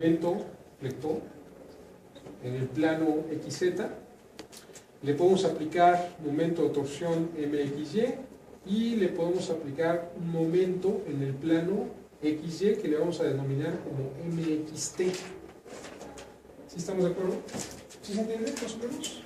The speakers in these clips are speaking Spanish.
momento flector en el plano XZ, le podemos aplicar momento de torsión MXY y le podemos aplicar un momento en el plano XY que le vamos a denominar como MXT. ¿Sí estamos de acuerdo? ¿Sí se entiende más o menos?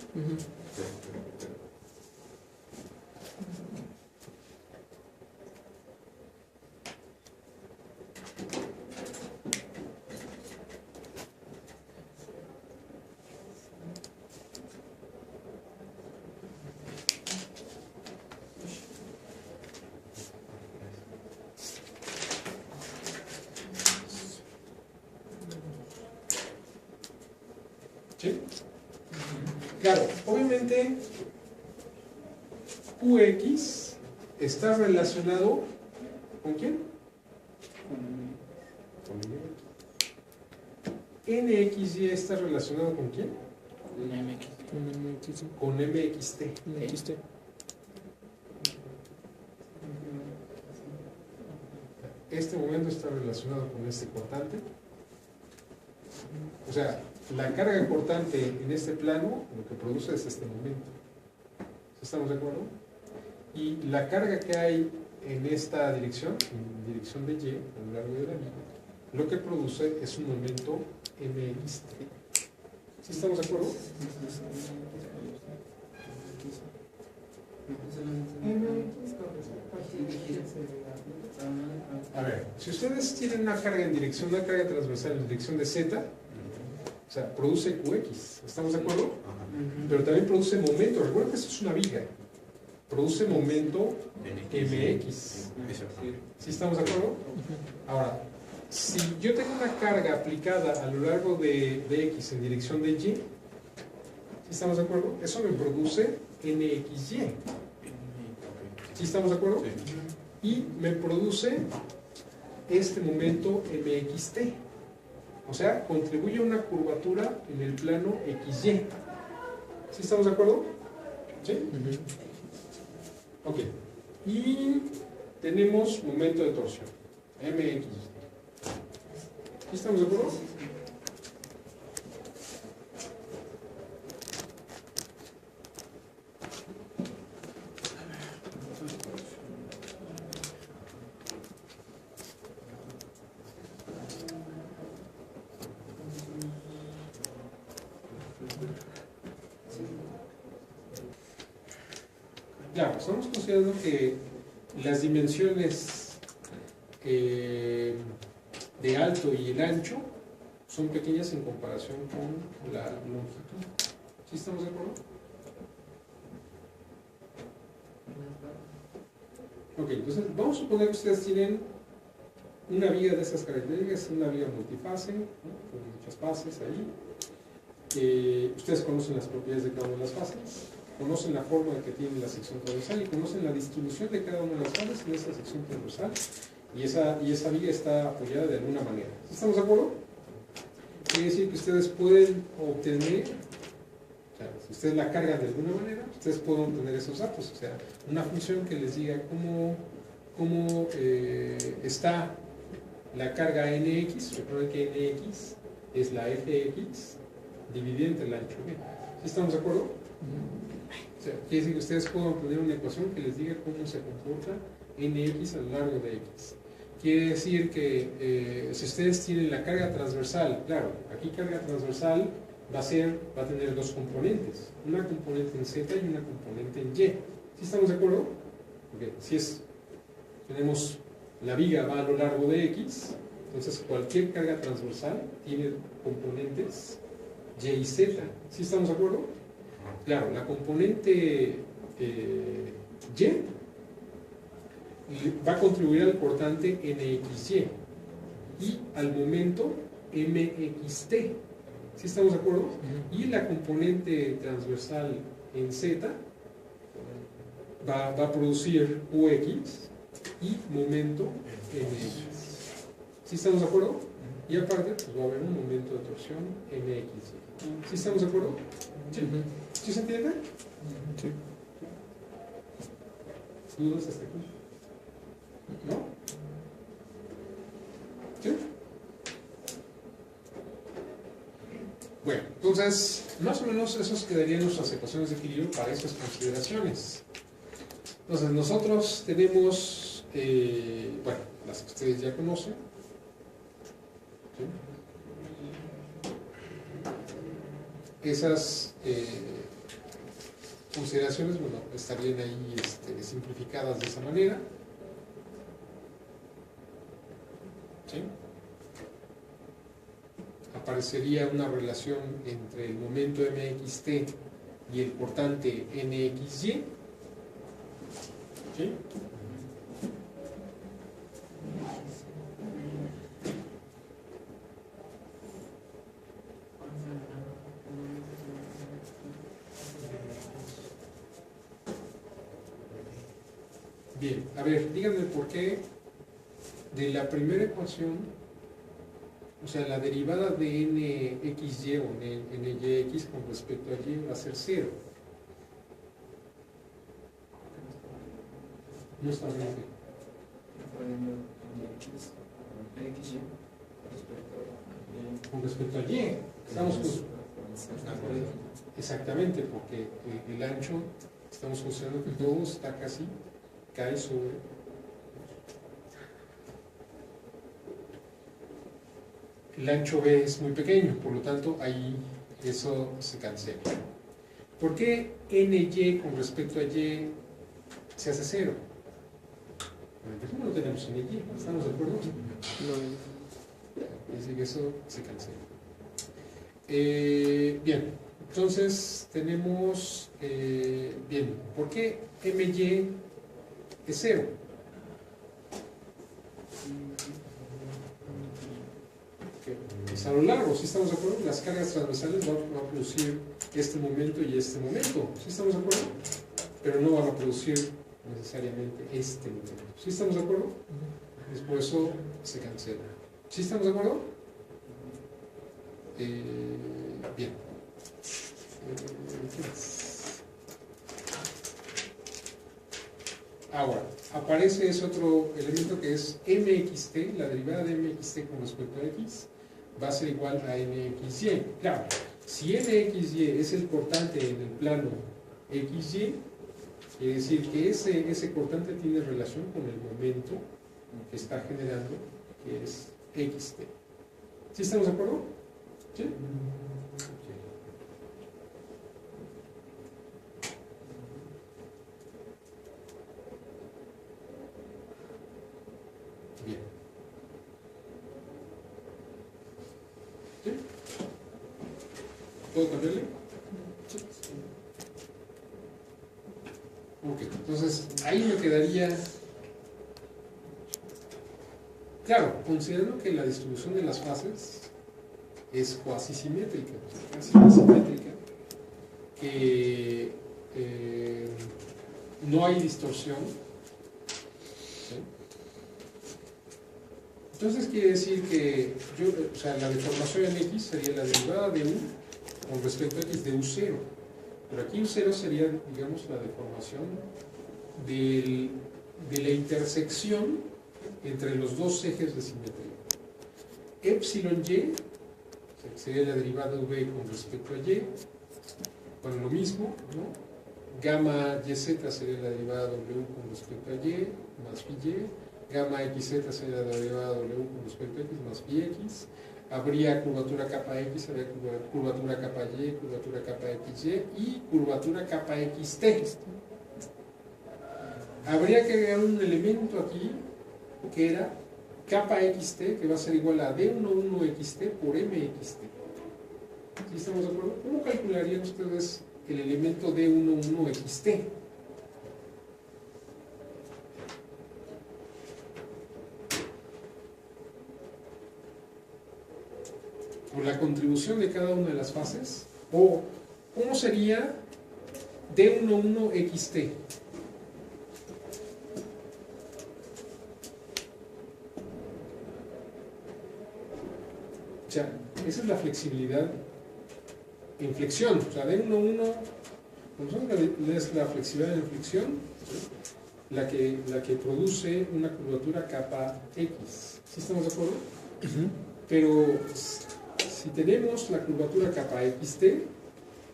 ¿Sí? Claro, obviamente QX está relacionado ¿con quién? NXY está relacionado ¿con quién? Con MXT. Este momento está relacionado con este cortante. O sea, la carga cortante en este plano lo que produce es este momento. ¿Estamos de acuerdo? Y la carga que hay en esta dirección, en dirección de Y, a lo largo de la vía, lo que produce es un momento MXT. ¿Sí estamos de acuerdo? A ver, si ustedes tienen una carga en dirección, una carga transversal en dirección de Z, o sea, produce QX, ¿estamos de acuerdo? Pero también produce momento, recuerden que esto es una viga, produce momento MX. ¿Sí estamos de acuerdo? Ahora, si yo tengo una carga aplicada a lo largo de X en dirección de Y, ¿sí estamos de acuerdo? Eso me produce NXY. ¿Sí estamos de acuerdo? Y me produce este momento MXT. O sea, contribuye a una curvatura en el plano XY. ¿Sí estamos de acuerdo? ¿Sí? Ok. Y tenemos momento de torsión, MXY. ¿Sí estamos de acuerdo? Ya, estamos considerando que las dimensiones de alto y el ancho son pequeñas en comparación con la longitud. ¿Sí estamos de acuerdo? Ok, entonces vamos a suponer que ustedes tienen una viga de esas características, una viga multifase, ¿no? Con muchas fases ahí. Ustedes conocen las propiedades de cada una de las fases, conocen la forma que tiene la sección transversal y conocen la distribución de cada una de las fases en esa sección transversal, y esa viga está apoyada de alguna manera. ¿Estamos de acuerdo? Quiere decir que ustedes pueden obtener, o sea, si ustedes la cargan de alguna manera, ustedes pueden obtener esos datos, o sea, una función que les diga cómo está la carga NX. Recuerden que NX es la FX dividida entre el ancho B. ¿Sí estamos de acuerdo? O sea, quiere decir que ustedes pueden obtener una ecuación que les diga cómo se comporta NX a lo largo de X. Quiere decir que si ustedes tienen la carga transversal, claro, aquí carga transversal va a tener dos componentes, una componente en Z y una componente en Y. ¿Sí estamos de acuerdo? Porque tenemos la viga va a lo largo de X, entonces cualquier carga transversal tiene componentes Y y Z. ¿Sí estamos de acuerdo? Claro, la componente Y va a contribuir al cortante NXY y al momento MXT. ¿Sí estamos de acuerdo? Y la componente transversal en Z va a producir UX y momento MX. ¿Sí estamos de acuerdo? Y aparte, pues va a haber un momento de torsión MX. ¿Sí estamos de acuerdo? ¿Sí? ¿Sí se entiende? Sí. ¿Dudas hasta aquí? ¿No? ¿Sí? Bueno, entonces, más o menos esos quedarían nuestras ecuaciones de equilibrio para esas consideraciones. Entonces, nosotros tenemos, bueno, las que ustedes ya conocen. ¿Sí? Esas consideraciones, bueno, estarían ahí simplificadas de esa manera. ¿Sí? Aparecería una relación entre el momento mxt y el cortante nxy. ¿Sí? Bien, a ver, díganme por qué de la primera ecuación, o sea, la derivada de nxy o nyx con respecto a y va a ser 0. No está bien. Con respecto a y, estamos exactamente, porque el ancho, estamos considerando que todo está casi, cae sobre. El ancho B es muy pequeño, por lo tanto ahí eso se cancela. ¿Por qué ny con respecto a y se hace 0? Bueno, no tenemos ny, ¿estamos de acuerdo? No. Así que eso se cancela. Bien, entonces tenemos, bien, ¿por qué my es 0? Es a lo largo, ¿sí estamos de acuerdo? Las cargas transversales van a producir este momento y este momento, ¿sí estamos de acuerdo? Pero no van a producir necesariamente este momento, ¿sí estamos de acuerdo? Es por eso se cancela. ¿Sí estamos de acuerdo? Bien. ¿Qué más? Ahora, aparece ese otro elemento que es mxt, la derivada de mxt con respecto a x va a ser igual a nxy. Claro, si nxy es el cortante en el plano xy, quiere decir que ese cortante tiene relación con el momento que está generando, que es xt. ¿Sí estamos de acuerdo? ¿Sí? Bien. ¿Sí? ¿Puedo cambiarle? Sí. Ok, entonces ahí me quedaría. Claro, considerando que la distribución de las fases es cuasi simétrica, que no hay distorsión. ¿Sí? Entonces quiere decir que o sea, la deformación en x sería la derivada de u con respecto a x de u0. Pero aquí u0 sería, digamos, la deformación de la intersección entre los dos ejes de simetría. Epsilon y, o sea, sería la derivada de v con respecto a y, bueno, lo mismo, ¿no? Gamma yz sería la derivada de w con respecto a y, más phi y. Gamma xz sería la derivada de w con respecto a x, más phi x. Habría curvatura kappa x, habría curvatura kappa y, curvatura kappa xy y curvatura kappa xt. Habría que agregar un elemento aquí que era kappa xt, que va a ser igual a d11xt por mxt. ¿Sí estamos de acuerdo? ¿Cómo calcularían ustedes el elemento d11xt? ¿Por la contribución de cada una de las fases? ¿O cómo sería d11xt? O sea, esa es la flexibilidad en flexión. O sea, d11 es la flexibilidad en flexión, ¿sí? la que produce una curvatura kappa x. ¿Sí estamos de acuerdo? Pero Si tenemos la curvatura kappa xt,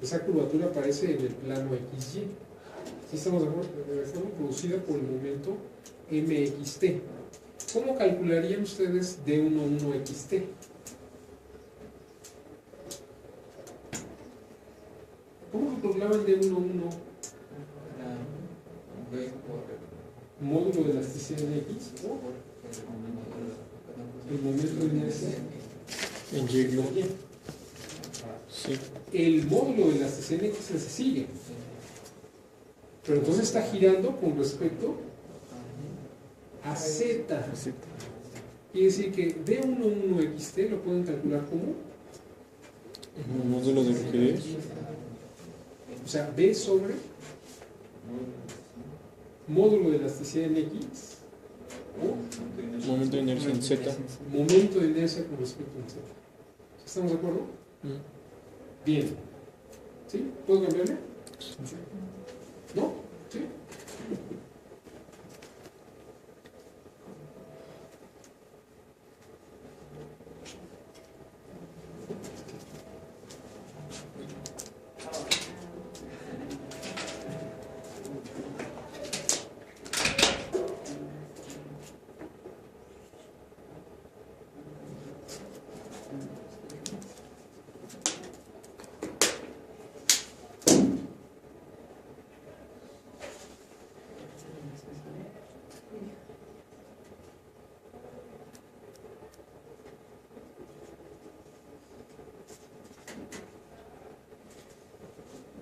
esa curvatura aparece en el plano xy. Si estamos de acuerdo, producida por el momento mxt. ¿Cómo calcularían ustedes d11xt? ¿Cómo calculaban d11? Módulo de elasticidad en x o el momento de inercia En Y. Sí. el módulo de elasticidad en x se sigue, pero entonces está girando con respecto a z. Quiere decir que d11xt lo pueden calcular como, El módulo de rigidez. o sea, b sobre módulo de elasticidad en x o Momento de inercia en Z. momento de inercia con respecto a z. ¿Estamos de acuerdo? Bien. ¿Sí? ¿Puedo cambiarle? ¿No? ¿Sí?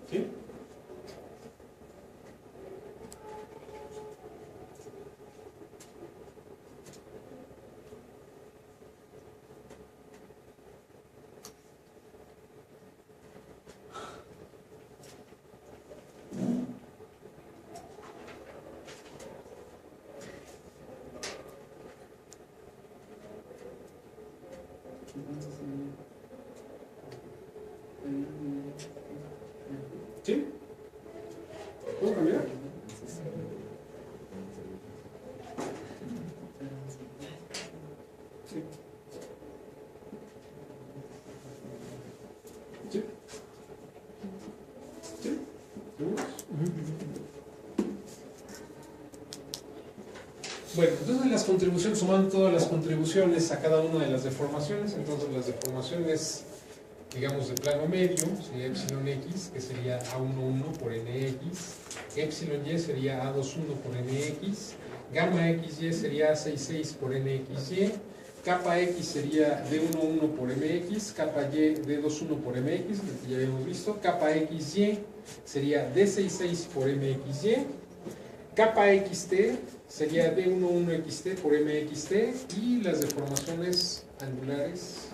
¿Sí? ¿Sí? ¿Puedo cambiar? Sí. ¿Sí? ¿Sí? ¿Seguros? Bueno, entonces las contribuciones, sumando todas las contribuciones a cada una de las deformaciones, entonces las deformaciones, digamos, de plano medio, sería epsilon x, que sería A11 por nx, epsilon y sería A21 por nx, gamma xy sería A66 por nxy, kappa x sería D11 por mx, kappa y D21 por mx, que ya habíamos visto, kappa xy sería D66 por mxy, kappa xt sería D11xt por mxt, y las deformaciones angulares,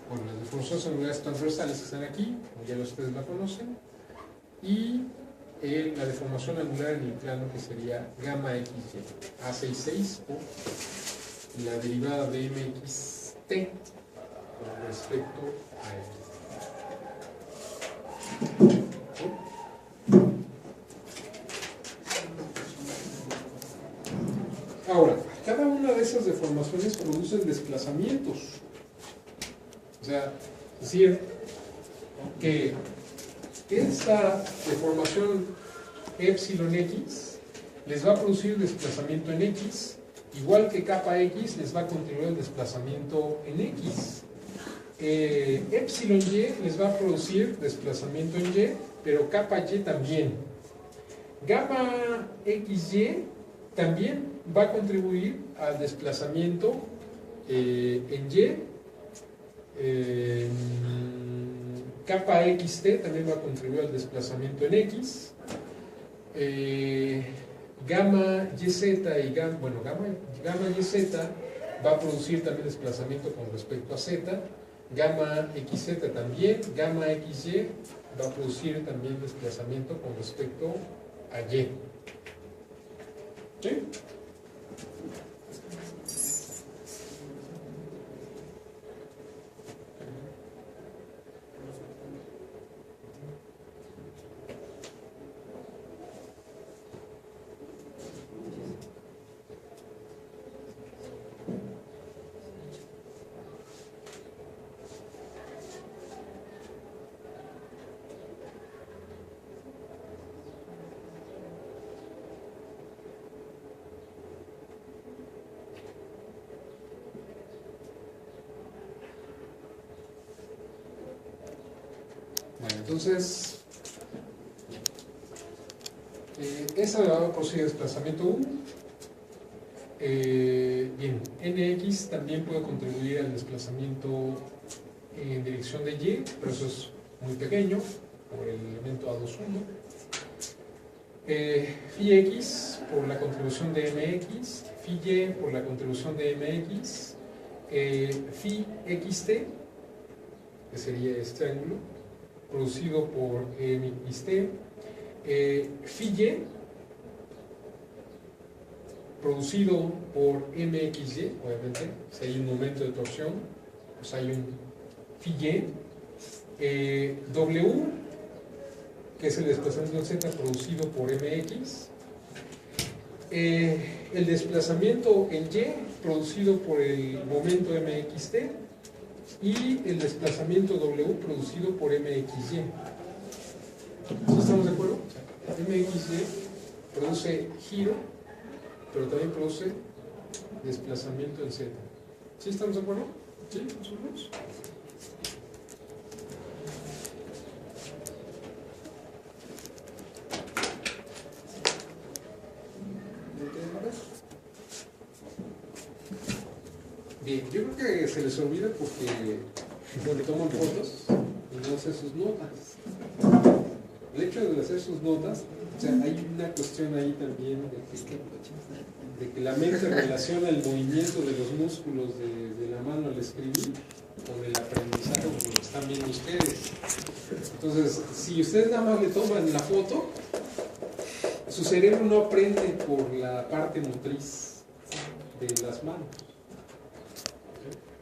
bueno, las deformaciones angulares transversales que están aquí, ya ustedes la conocen, y la deformación angular en el plano que sería gamma xy, A66 o la derivada de mxt con respecto a x. Ahora, cada una de esas deformaciones producen desplazamientos. O sea, es decir, que esta deformación epsilon x les va a producir desplazamiento en x, igual que kappa x les va a contribuir el desplazamiento en x. Epsilon y les va a producir desplazamiento en y, pero kappa y también. Gamma xy también va a contribuir al desplazamiento en y. Kappa xt también va a contribuir al desplazamiento en x. Gamma yz y gamma yz va a producir también desplazamiento con respecto a z. Gamma xz también. Gamma xy va a producir también desplazamiento con respecto a y. ¿Sí? Bueno, entonces, esa va a producir desplazamiento U. Bien, NX también puede contribuir al desplazamiento en dirección de Y, pero eso es muy pequeño, por el elemento A21. Phi X por la contribución de MX, Phi Y por la contribución de MX, Phi XT, que sería este ángulo, producido por MXT, Phi Y, producido por MXY, obviamente, si hay un momento de torsión, pues hay un Phi Y, W, que es el desplazamiento en Z producido por MX, el desplazamiento en Y producido por el momento MXT y el desplazamiento W producido por MXY. ¿Sí estamos de acuerdo? MXY produce giro, pero también produce desplazamiento en Z. ¿Sí estamos de acuerdo? ¿Sí? ¿Más o menos? Bien, yo creo que se les olvida porque toman fotos y no hacen sus notas. El hecho de hacer sus notas, o sea, hay una cuestión ahí también de que la mente relaciona el movimiento de los músculos de la mano al escribir con el aprendizaje como lo están viendo ustedes. Entonces, si ustedes nada más le toman la foto, su cerebro no aprende por la parte motriz de las manos.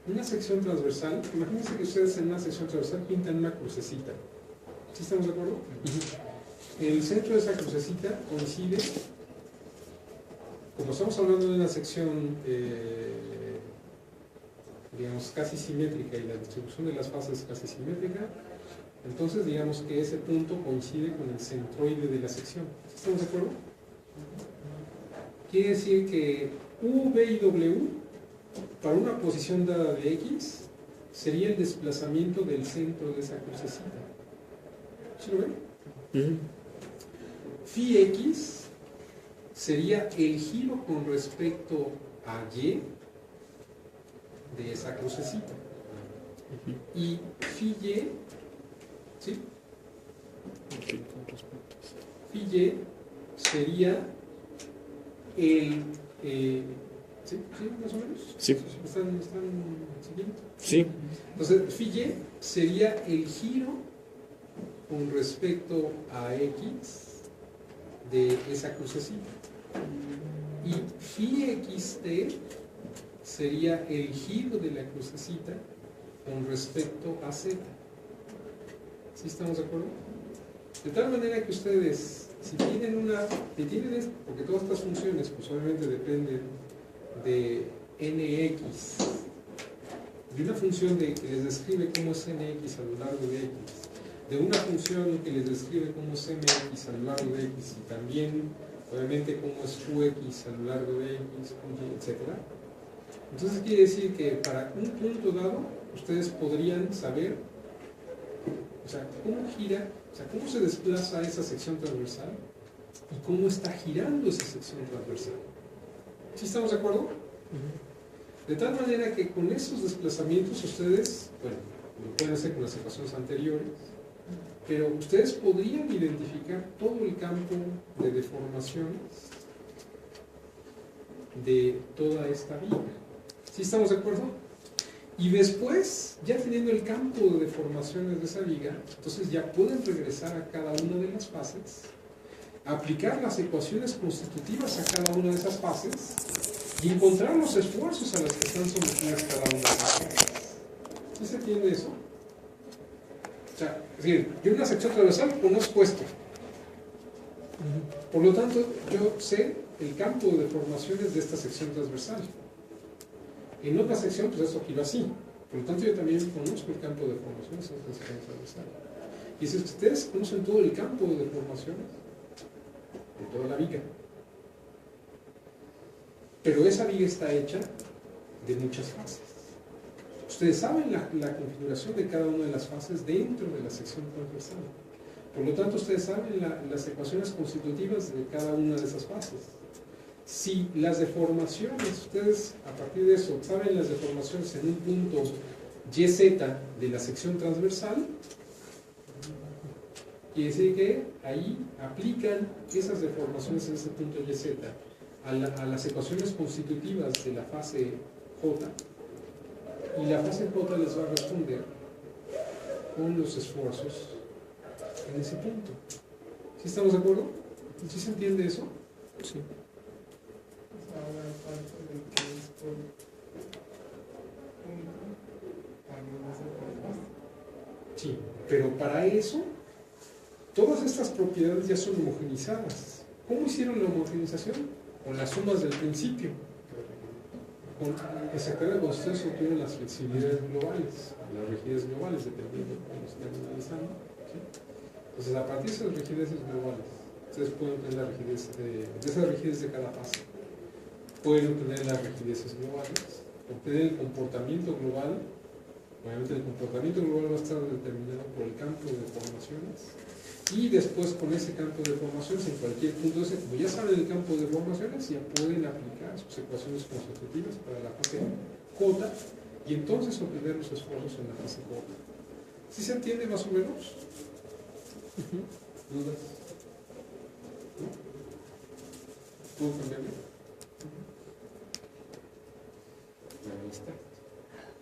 Una sección transversal, imagínense que ustedes en una sección transversal pintan una crucecita. ¿Sí estamos de acuerdo? El centro de esa crucecita coincide, como estamos hablando de una sección, digamos, casi simétrica y la distribución de las fases casi simétrica, entonces digamos que ese punto coincide con el centroide de la sección. ¿Sí estamos de acuerdo? Quiere decir que U, V y W, para una posición dada de X, sería el desplazamiento del centro de esa crucecita. ¿Sí lo ven? Phi X sería el giro con respecto a Y de esa crucecita. Y Phi Y, ¿sí? Phi Y sería el... ¿sí? ¿Sí? ¿Más o menos? Sí. ¿Están siguiendo? Sí. Entonces, Phi Y sería el giro con respecto a X de esa crucecita. Y Phi XT sería el giro de la crucecita con respecto a Z. ¿Sí estamos de acuerdo? De tal manera que ustedes, si tienen esto, porque todas estas funciones, pues obviamente dependen de NX, de una función que les describe cómo es NX a lo largo de X, de una función que les describe cómo es MX a lo largo de X y también, obviamente, cómo es QX a lo largo de X, etc. Entonces quiere decir que para un punto dado, ustedes podrían saber, o sea, cómo gira, o sea, cómo se desplaza esa sección transversal y cómo está girando esa sección transversal. ¿Sí estamos de acuerdo? De tal manera que con esos desplazamientos ustedes, bueno, lo pueden hacer con las ecuaciones anteriores, pero ustedes podrían identificar todo el campo de deformaciones de toda esta viga. ¿Sí estamos de acuerdo? Y después, ya teniendo el campo de deformaciones de esa viga, entonces ya pueden regresar a cada una de las fases, aplicar las ecuaciones constitutivas a cada una de esas fases y encontrar los esfuerzos a los que están sometidas cada una de esas fases. ¿Sí se entiende eso? O sea, es decir, yo en una sección transversal conozco esto. Por lo tanto, yo sé el campo de deformaciones de esta sección transversal. En otra sección, pues eso giró así. Por lo tanto, yo también conozco el campo de deformaciones de esta sección transversal. Y si ustedes conocen todo el campo de deformaciones de toda la viga. Pero esa viga está hecha de muchas fases. Ustedes saben la configuración de cada una de las fases dentro de la sección transversal. Por lo tanto, ustedes saben las ecuaciones constitutivas de cada una de esas fases. Si las deformaciones, ustedes a partir de eso saben las deformaciones en un punto YZ de la sección transversal, quiere decir que ahí aplican esas deformaciones en ese punto YZ a las ecuaciones constitutivas de la fase J, y la fase J les va a responder con los esfuerzos en ese punto. ¿Sí estamos de acuerdo? ¿Sí se entiende eso? Sí. Ahora falta de que es por punto, también hace por fase. Sí, pero para eso, todas estas propiedades ya son homogenizadas. ¿Cómo hicieron la homogenización? Con las sumas del principio. Exactamente, cuando ustedes obtuvieron las flexibilidades globales, las rigidez globales, dependiendo de cómo estén analizando. ¿Sí? Entonces, a partir de esas rigideces globales, ustedes pueden obtener la rigidez de esas rigideces de cada fase. Pueden obtener las rigideces globales, obtener el comportamiento global. Obviamente el comportamiento global va a estar determinado por el campo de deformaciones, y después con ese campo de deformaciones en cualquier punto ese, como ya saben el campo de deformaciones, ya pueden aplicar sus ecuaciones constitutivas para la fase J y entonces obtener los esfuerzos en la fase J. ¿Sí se entiende más o menos? ¿Dudas? ¿No? ¿Puedo cambiarlo? Ahí está.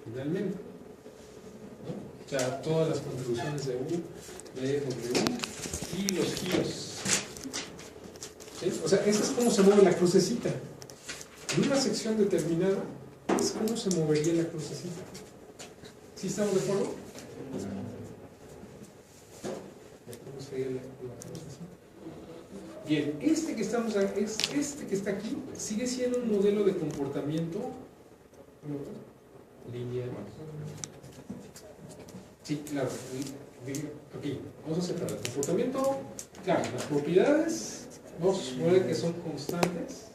Finalmente. ¿No? O sea, todas las contribuciones de U, de W y los giros. ¿Sí? O sea, esa es cómo se mueve la crucecita. En una sección determinada, es cómo se movería la crucecita. ¿Sí estamos de acuerdo? ¿Cómo sería la crucecita? Bien, este que está aquí sigue siendo un modelo de comportamiento lineal. Sí, claro. Aquí, vamos a separar el comportamiento. Claro, las propiedades, vamos a suponer que son constantes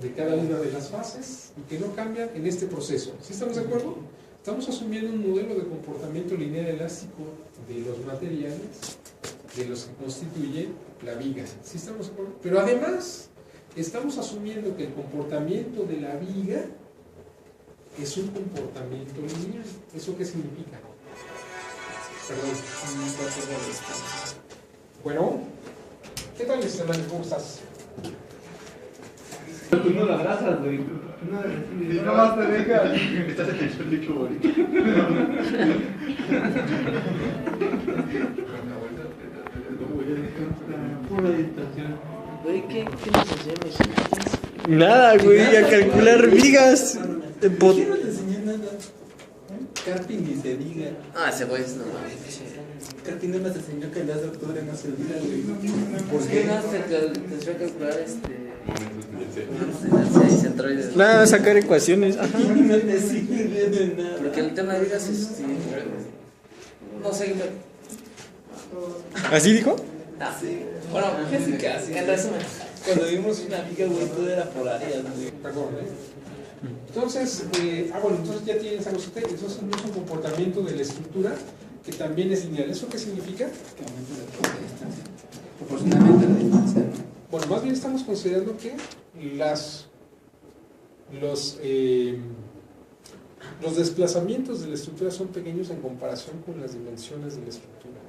de cada una de las fases y que no cambian en este proceso. ¿Sí estamos de acuerdo? Estamos asumiendo un modelo de comportamiento lineal elástico de los materiales de los que constituyen la viga. ¿Sí estamos de acuerdo? Pero además, estamos asumiendo que el comportamiento de la viga es un comportamiento lineal. ¿Eso qué significa? Perdón. Bueno, ¿qué tal, Esteban? ¿Cómo estás? Tú no la abrazas, güey. Tú no la recibes. No más te dejas. Estás en el suelo bonito. Pura distancia. Güey, ¿qué nos hacemos? Nada, güey, a calcular vigas. ¿Por qué no te enseñé nada? Carping ni se diga. Ah, ese güey es no mames. Carping no nos enseñó que el 2 de octubre no se olvida, güey. ¿Por qué no te calcular y centroides? Nada, sacar ecuaciones. Ajá. No te sirve de nada. Porque el tema de vigas es. No sé. ¿Así dijo? Ah, Sí. bueno, Casi, casi. en resumen. Cuando vimos una viga, güey, todo era por áreas, güey. Perdón, Entonces, bueno, entonces ya tienes algo. Entonces no es un comportamiento de la estructura que también es lineal. ¿Eso qué significa? Que aumenta la propia distancia. Proporcionalmente a la distancia, ¿no? Bueno, más bien estamos considerando que los desplazamientos de la estructura son pequeños en comparación con las dimensiones de la estructura.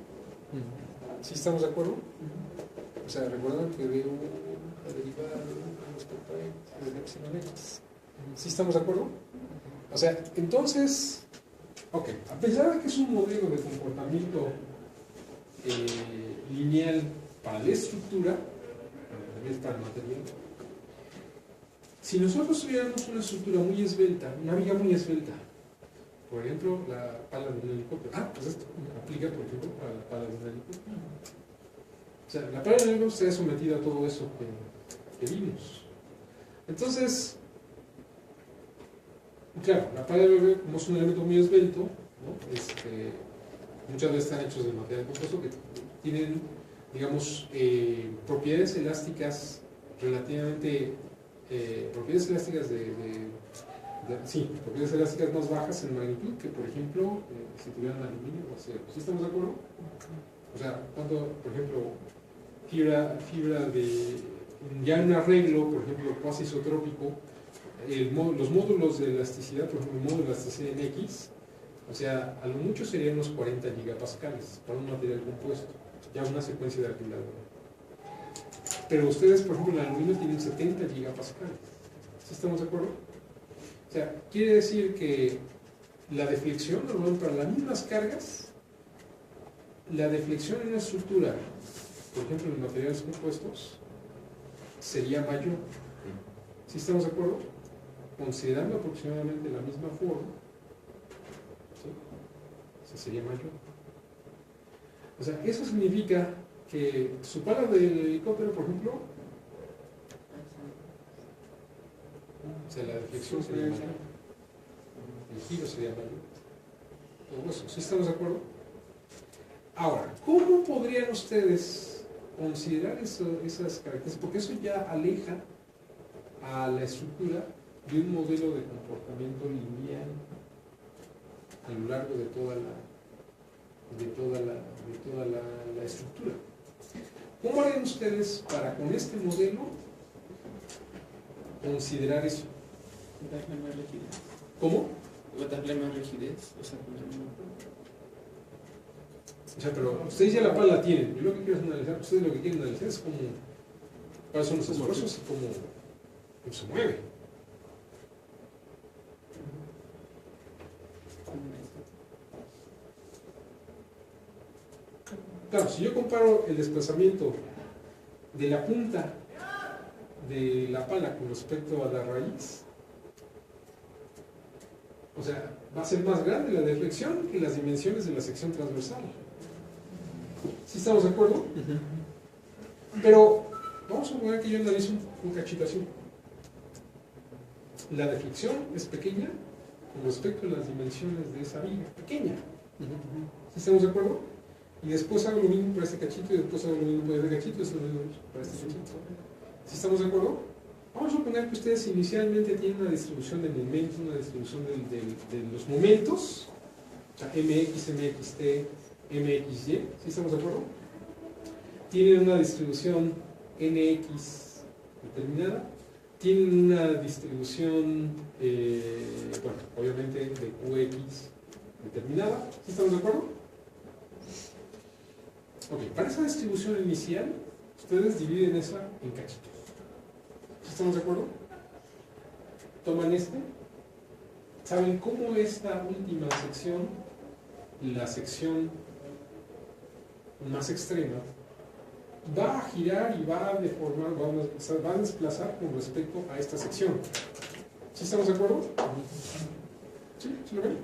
¿Sí estamos de acuerdo? O sea, recuerdan que veo la derivada con respecto a x de epsilon x. ¿Sí estamos de acuerdo? O sea, entonces, ok, a pesar de que es un modelo de comportamiento lineal para la estructura, también es para el material, si nosotros tuviéramos una estructura muy esbelta, una viga muy esbelta, por ejemplo, la pala de un helicóptero, pues esto aplica, por ejemplo, para la pala de un helicóptero. O sea, la pala de un helicóptero está sometida a todo eso que vimos. Entonces, claro, la pala de un helicóptero, como es un elemento muy esbelto, ¿no? Muchas veces están hechos de material compuesto que tienen, digamos, propiedades elásticas relativamente, propiedades elásticas de Sí, porque es elásticas más bajas en magnitud que, por ejemplo, si tuvieran aluminio o acero. ¿Sí estamos de acuerdo? O sea, cuando, por ejemplo, fibra de, ya en un arreglo, por ejemplo, cuasi isotrópico, los módulos de elasticidad, por ejemplo, el módulo de elasticidad en X, o sea, a lo mucho serían unos 40 gigapascales para un material compuesto, ya una secuencia de alquilador. Pero ustedes, por ejemplo, en el aluminio tienen 70 gigapascales. ¿Sí estamos de acuerdo? O sea, quiere decir que la deflexión, normalmente para las mismas cargas, la deflexión en una estructura, por ejemplo, en materiales compuestos, sería mayor. ¿Sí estamos de acuerdo? Considerando aproximadamente la misma forma, ¿sí? O sea, sería mayor. O sea, eso significa que su pala del helicóptero, por ejemplo, o sea, la deflexión sería mayor, el giro sería mayor, todo eso. ¿Sí estamos de acuerdo? Ahora, ¿cómo podrían ustedes considerar esas características? Porque eso ya aleja a la estructura de un modelo de comportamiento lineal a lo largo de toda la estructura. ¿Cómo harían ustedes para con este modelo considerar eso? Darle más rigidez. ¿Cómo? O darle más rigidez. O sea, O sea, pero ustedes ya la pala la tienen. Yo lo que quiero es analizar, ustedes lo que quieren analizar es cómo, cuáles son los esfuerzos y cómo se mueve. Claro, si yo comparo el desplazamiento de la punta de la pala con respecto a la raíz, o sea, va a ser más grande la deflexión que las dimensiones de la sección transversal. ¿Sí estamos de acuerdo? Pero vamos a suponer que yo analizo un cachito así. La deflexión es pequeña con respecto a las dimensiones de esa viga, pequeña. ¿Sí estamos de acuerdo? Y después hago lo mismo para este cachito y después hago lo mismo para este cachito y después lo mismo para este cachito. ¿Sí estamos de acuerdo? Vamos a suponer que ustedes inicialmente tienen una distribución de momentos, una distribución de los momentos, o sea, MX, MXT, MXY, ¿sí estamos de acuerdo? Tienen una distribución NX determinada, tienen una distribución, bueno, obviamente de QX determinada, ¿sí estamos de acuerdo? Ok, para esa distribución inicial, ustedes dividen esa en cachitos. ¿Estamos de acuerdo? Toman este. ¿Saben cómo esta última sección, la sección más extrema, va a girar y va a deformar, va a desplazar con respecto a esta sección? ¿Sí estamos de acuerdo? ¿Sí? ¿Sí lo ven?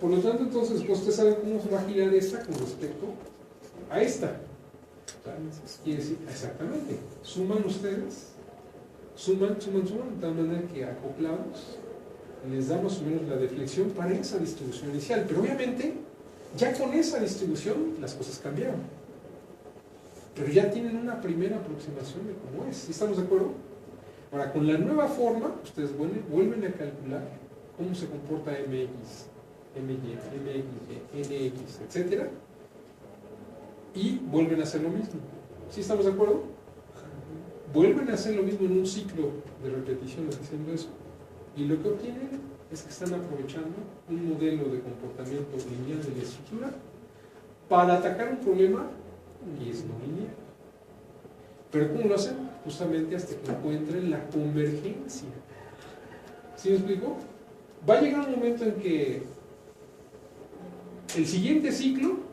Por lo tanto, entonces, ustedes saben cómo se va a girar esta con respecto a esta. Quiere decir, exactamente, suman ustedes, suman, de tal manera que acoplados les da más o menos la deflexión para esa distribución inicial. Pero obviamente, ya con esa distribución las cosas cambiaron. Pero ya tienen una primera aproximación de cómo es. ¿Sí estamos de acuerdo? Ahora, con la nueva forma, ustedes vuelven a calcular cómo se comporta MX, MY, MXY, NX, etcétera, y vuelven a hacer lo mismo. ¿Sí estamos de acuerdo? Vuelven a hacer lo mismo en un ciclo de repeticiones haciendo eso, y lo que obtienen es que están aprovechando un modelo de comportamiento lineal de la estructura para atacar un problema que es no lineal. ¿Pero cómo lo hacen? Justamente hasta que encuentren la convergencia. ¿Sí me explico? Va a llegar un momento en que el siguiente ciclo,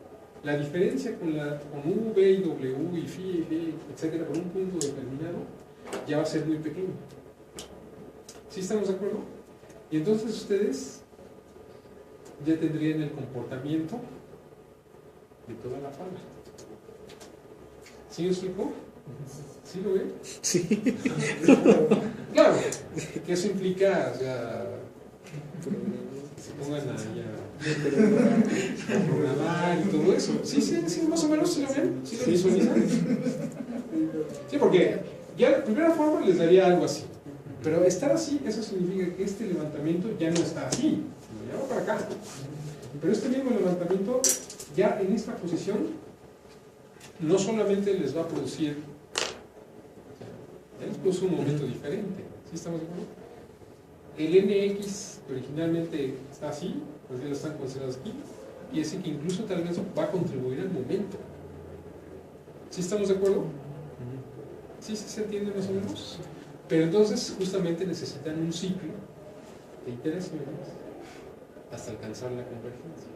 la diferencia con V y W y Phi y B, etcétera, con un punto determinado, ya va a ser muy pequeño. ¿Sí estamos de acuerdo? Y entonces ustedes ya tendrían el comportamiento de toda la pala. ¿Sí me explico? ¿Sí lo ven? Sí. Claro, que eso implica, o sea, se pongan a programar y todo eso. Sí, más o menos, ¿sí lo ven? ¿Sí lo visualizan? Sí, porque ya la primera forma les daría algo así. Pero estar así, eso significa que este levantamiento ya no está así, sino ya va para acá. Pero este mismo levantamiento, ya en esta posición, no solamente les va a producir, ya les produce un momento diferente. ¿Sí estamos de acuerdo? El NX originalmente está así, pues ya lo están considerados aquí, y ese que incluso tal vez va a contribuir al momento. ¿Sí estamos de acuerdo? ¿Sí se entiende más o menos? Pero entonces justamente necesitan un ciclo de iteraciones hasta alcanzar la convergencia.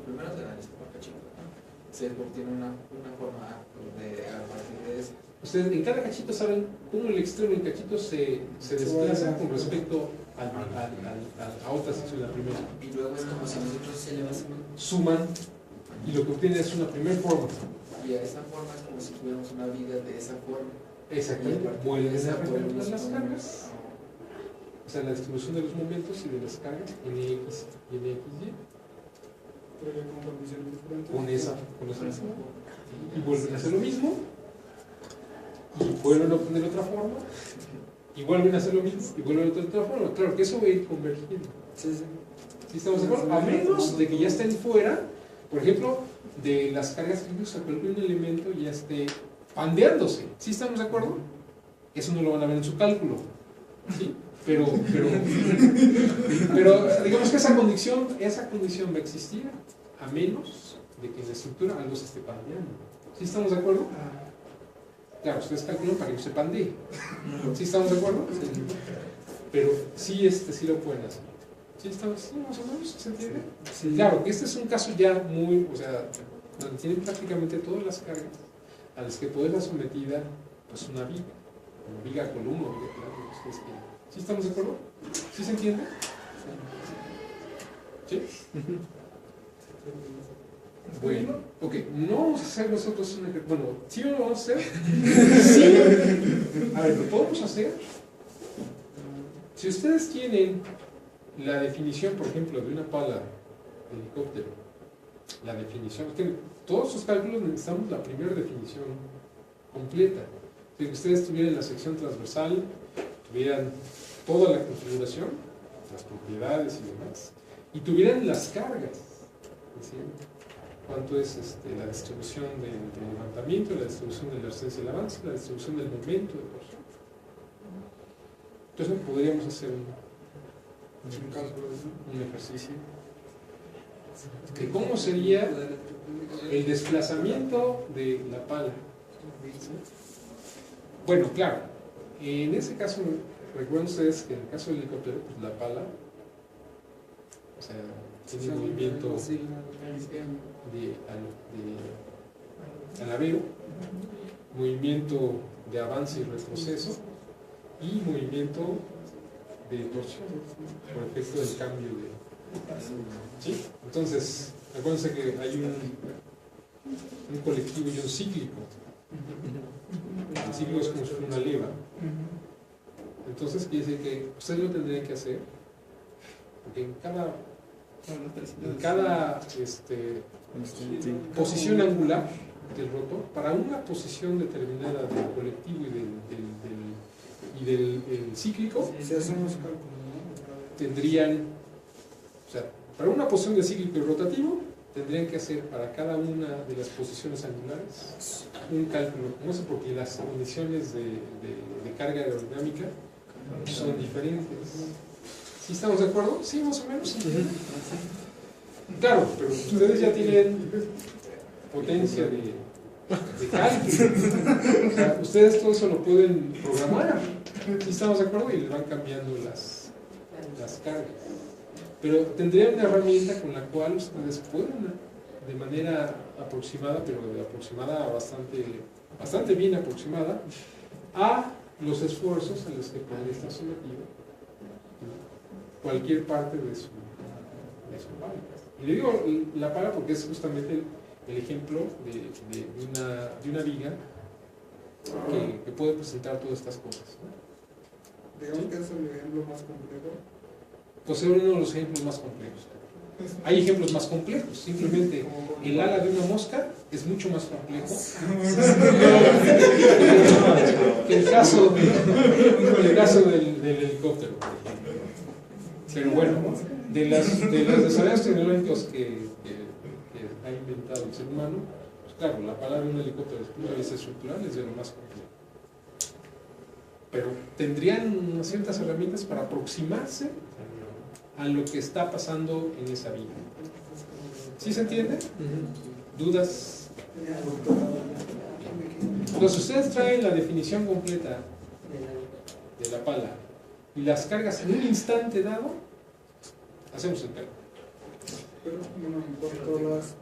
Primero se analiza por cachito. Salesforce tiene una forma de a partir de eso. Ustedes en cada cachito saben cómo el extremo del cachito se desplaza con respecto a otra sección, la primera. Y luego es como si nosotros Suman y lo que obtienen es una primera forma. y a esa forma es como si tuviéramos una viga de esa forma. Exactamente. Vuelven a representar las cargas. O sea, la distribución de los momentos y de las cargas en X y en XY. Con esa misma. Y vuelven a hacer lo mismo. Y vuelven a obtener otra forma. Y vuelven a hacer lo mismo. Y vuelven a obtener otra forma. Claro que eso va a ir convergiendo. Sí. ¿Sí estamos de acuerdo? A menos de que ya estén fuera, por ejemplo, de las cargas críticas a cualquier un elemento ya esté pandeándose. ¿Sí estamos de acuerdo? Eso no lo van a ver en su cálculo. ¿Sí? Pero digamos que esa condición va a existir a menos de que en la estructura algo se esté pandeando. ¿Sí estamos de acuerdo? Claro, ustedes calculan para que no se pandee. ¿Sí estamos de acuerdo? Sí. Pero sí, sí lo pueden hacer. ¿Sí estamos más o menos? ¿Se entiende? Sí. Claro, que este es un caso ya muy, o sea, donde tienen prácticamente todas las cargas a las que puede estar sometida pues una viga, columna, viga plana, lo que ustedes quieran. ¿Sí estamos de acuerdo? ¿Sí se entiende? ¿Sí? Bueno, ok, no vamos a hacer nosotros un ejercicio. Bueno, ¿sí lo vamos a hacer? Sí. A ver, ¿lo podemos hacer? Si ustedes tienen la definición, por ejemplo, de una pala de helicóptero, la definición, es que todos sus cálculos necesitamos la primera definición completa. Si ustedes tuvieran la sección transversal, tuvieran toda la configuración, las propiedades y demás, y tuvieran las cargas, ¿sí? Cuánto es la distribución del levantamiento, la distribución de la resistencia del avance, la distribución del momento de torsión. Entonces podríamos hacer un ejercicio de cómo sería el desplazamiento de la pala. Bueno, claro, en ese caso, recuerden ustedes que en el caso del helicóptero, pues la pala, o sea, tiene un movimiento de alabeo, movimiento de avance y retroceso y movimiento de torsión por efecto del cambio de... ¿Sí? Entonces, acuérdense que hay un colectivo y un cíclico. El cíclico es como si fuera una leva. Entonces quiere decir que ustedes lo tendrían que hacer porque en cada posición angular del rotor, para una posición determinada del colectivo y del cíclico, Se hacen los cálculos, ¿no? tendrían, o sea, para una posición de cíclico y rotativo, tendrían que hacer para cada una de las posiciones angulares un cálculo, no sé, porque las condiciones de carga aerodinámica son diferentes. ¿Sí estamos de acuerdo? Sí, más o menos. Claro, pero ustedes ya tienen potencia de cálculo. O sea, ustedes todo eso lo pueden programar. ¿Sí estamos de acuerdo? Y le van cambiando las cargas. Pero tendrían una herramienta con la cual ustedes pueden, de manera aproximada, pero de aproximada bastante bien aproximada, a los esfuerzos a los que podría estar sometido cualquier parte de su pala. Y le digo la pala porque es justamente el ejemplo de una viga que puede presentar todas estas cosas, ¿no? Digamos que es el ejemplo más complejo. Pues es uno de los ejemplos más complejos. Hay ejemplos más complejos. Simplemente el ala de una mosca es mucho más complejo que el caso del helicóptero. Pero bueno, de los desarrollos tecnológicos que ha inventado el ser humano, pues claro, la palabra de un helicóptero desde el punto de vista estructural es de lo más complejo. Pero tendrían unas ciertas herramientas para aproximarse a lo que está pasando en esa vía. ¿Sí se entiende? ¿Dudas? Entonces ustedes traen la definición completa de la pala y las cargas en un instante dado, hacemos el cálculo. Pero no me importó las...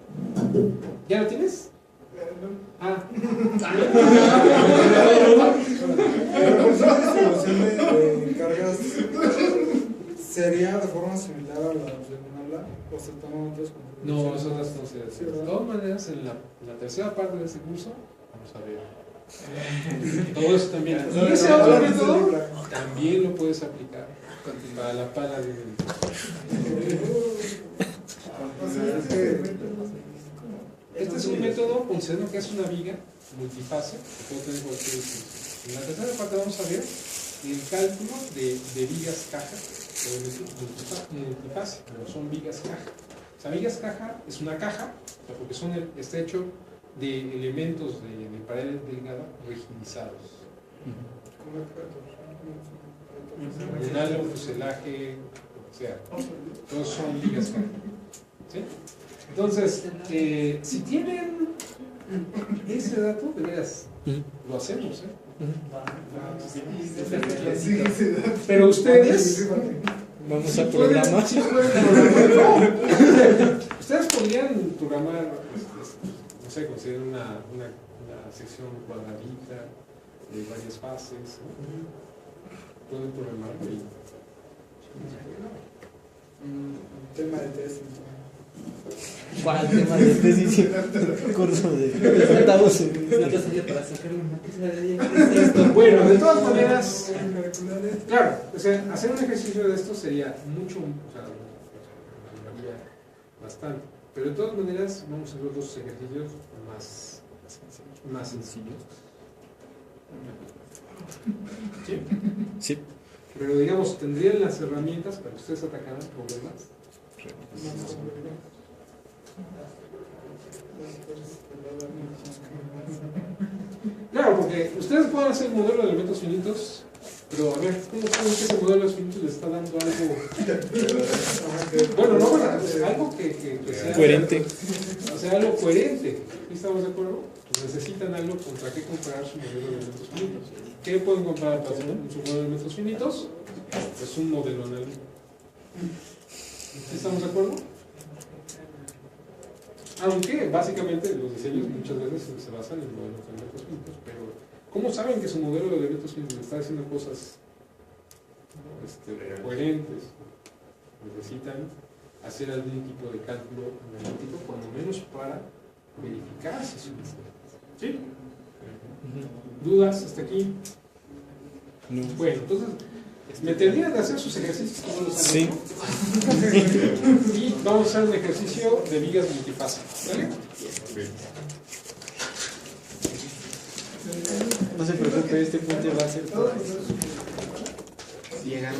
¿Ya lo tienes? Ah. Pero la distribución de cargas sería de forma similar a la de un ala, o se toman otras consideraciones. No, eso no es consideración. Sí, De ¿verdad? todas maneras, en la tercera parte de este curso, vamos a ver. Todo eso también. Y ese otro método también lo puedes aplicar para la pala de Este es un método, considerando que es una viga multifase, que puede tener cualquier distribución. En la tercera parte vamos a ver el cálculo de vigas caja, multifase, pero son vigas caja. O sea, vigas caja es una caja, o sea, porque está hecho de elementos de paredes delgadas rigidizados. Un halo, fuselaje, o sea, todos son vigas caja. ¿Sí? Entonces, si tienen ese dato, de veras, lo hacemos, Pero ustedes Vamos a programar. Ustedes podrían programar, no sé, considerar una sección cuadradita de varias fases, ¿no? Pueden programar ahí. Tema de tesis. ¿Cuál tema de tesis? Curso de resultados. Bueno, de todas maneras, claro, o sea, hacer un ejercicio de esto sería mucho, o sea, varía bastante. Pero de todas maneras, vamos a hacer dos ejercicios más sencillos. ¿Sí? Sí. Pero digamos, tendrían las herramientas para que ustedes atacaran problemas. Claro, porque ustedes pueden hacer un modelo de elementos finitos, pero a ver, ¿cómo saben que ese modelo de finitos les está dando algo? Bueno, no, pues, algo que sea Coherente. O sea, algo coherente. ¿Estamos de acuerdo? Pues necesitan algo contra qué comparar su modelo de elementos finitos. ¿Qué pueden comparar para su modelo de elementos finitos? Pues un modelo analítico. ¿Estamos de acuerdo? Aunque básicamente los diseños muchas veces se basan en modelos de elementos finitos, pero ¿cómo saben que su modelo de elementos finitos está haciendo cosas coherentes? Necesitan hacer algún tipo de cálculo analítico, cuando menos para verificar si son ¿sí? ¿Dudas hasta aquí? No. Bueno, entonces me tendrían de hacer sus ejercicios como los Sí. y vamos a hacer un ejercicio de vigas multifase, ¿vale? No se preocupe, este punto va a ser todo. Llegando.